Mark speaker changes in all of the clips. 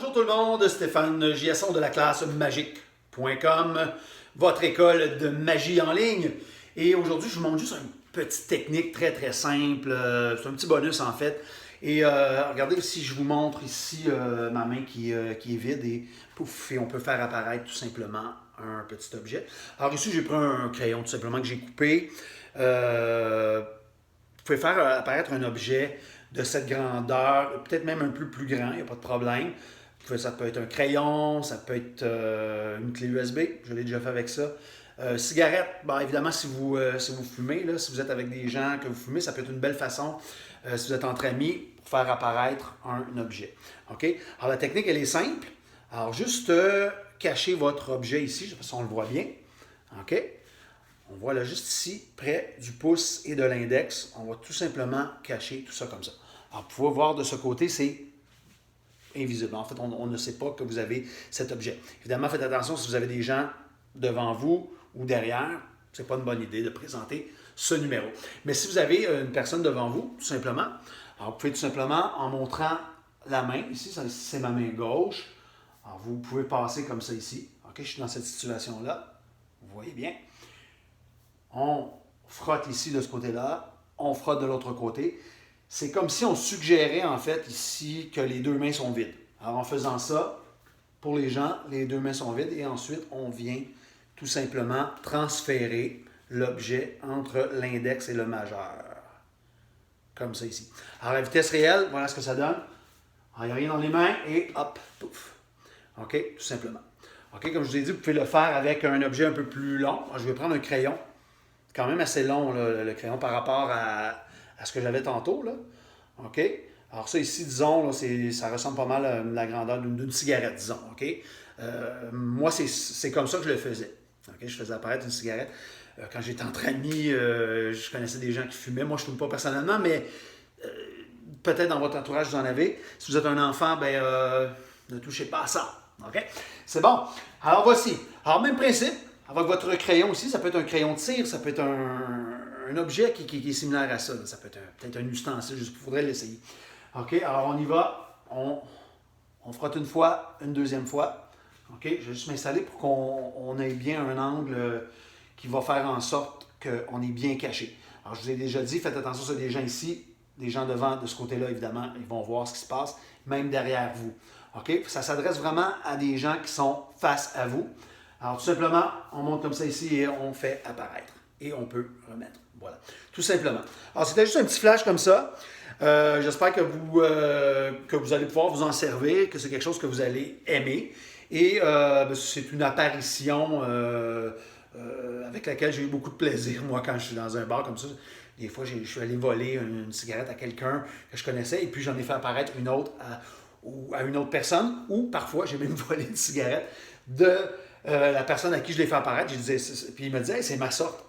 Speaker 1: Bonjour tout le monde, Stéphane Giasson de la classe magique.com, votre école de magie en ligne. Et aujourd'hui, je vous montre juste une petite technique très simple. C'est un petit bonus en fait. Et regardez si je vous montre ici ma main qui est vide et pouf, et on peut faire apparaître tout simplement un petit objet. Alors ici, j'ai pris un crayon tout simplement que j'ai coupé. Vous pouvez faire apparaître un objet de cette grandeur, peut-être même un peu plus grand, il n'y a pas de problème. Ça peut être un crayon, ça peut être une clé USB, je l'ai déjà fait avec ça. Cigarette, bon, évidemment, si vous fumez, là, si vous êtes avec des gens que vous fumez, ça peut être une belle façon, si vous êtes entre amis, pour faire apparaître un objet. OK? Alors, la technique, elle est simple. Alors, juste cacher votre objet ici, je ne sais pas si on le voit bien. OK? On voit là juste ici, près du pouce et de l'index, on va tout simplement cacher tout ça comme ça. Alors, vous pouvez voir de ce côté, c'est invisible. En fait, on ne sait pas que vous avez cet objet. Évidemment, faites attention si vous avez des gens devant vous ou derrière, ce n'est pas une bonne idée de présenter ce numéro. Mais si vous avez une personne devant vous, tout simplement, alors vous pouvez tout simplement, en montrant la main, ici, c'est ma main gauche, alors vous pouvez passer comme ça ici. OK, je suis dans cette situation-là, vous voyez bien. On frotte ici de ce côté-là, on frotte de l'autre côté. C'est comme si on suggérait en fait ici que les deux mains sont vides. Alors en faisant ça, pour les gens, les deux mains sont vides et ensuite on vient tout simplement transférer l'objet entre l'index et le majeur. Comme ça ici. Alors à vitesse réelle, voilà ce que ça donne. Alors, il n'y a rien dans les mains et hop, pouf. OK, tout simplement. OK, comme je vous ai dit, vous pouvez le faire avec un objet un peu plus long. Alors, je vais prendre un crayon. Quand même assez long, là, le crayon, par rapport à ce que j'avais tantôt. Là. OK? Alors ça ici, disons, là, ça ressemble pas mal à la grandeur d'une cigarette, disons. OK? Moi, c'est comme ça que je le faisais. OK? Je faisais apparaître une cigarette. Quand j'étais entre amis, je connaissais des gens qui fumaient. Moi, je ne fume pas personnellement, mais peut-être dans votre entourage, vous en avez. Si vous êtes un enfant, ben, ne touchez pas à ça. OK? C'est bon. Alors voici. Alors, même principe. Avec votre crayon aussi, ça peut être un crayon de cire, ça peut être un objet qui est similaire à ça. Là. Ça peut être peut-être un ustensile, il faudrait l'essayer. OK, alors on y va. On frotte une fois, une deuxième fois. OK, je vais juste m'installer pour qu'on ait bien un angle qui va faire en sorte qu'on est bien caché. Alors, je vous ai déjà dit, faites attention sur des gens ici, des gens devant, de ce côté-là, évidemment, ils vont voir ce qui se passe, même derrière vous. OK, ça s'adresse vraiment à des gens qui sont face à vous. Alors, tout simplement, on monte comme ça ici et on fait apparaître. Et on peut remettre. Voilà. Tout simplement. Alors, c'était juste un petit flash comme ça. J'espère que vous allez pouvoir vous en servir, que c'est quelque chose que vous allez aimer. Et c'est une apparition avec laquelle j'ai eu beaucoup de plaisir, moi, quand je suis dans un bar comme ça. Des fois, je suis allé voler une cigarette à quelqu'un que je connaissais et puis j'en ai fait apparaître une autre à une autre personne. Ou parfois, j'ai même volé une cigarette de la personne à qui je l'ai fait apparaître, puis il me disait, hey, c'est ma sorte.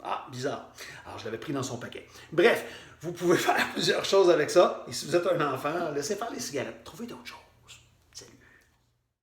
Speaker 1: Ah, bizarre. Alors, je l'avais pris dans son paquet. Bref, vous pouvez faire plusieurs choses avec ça. Et si vous êtes un enfant, laissez faire les cigarettes. Trouvez d'autres choses.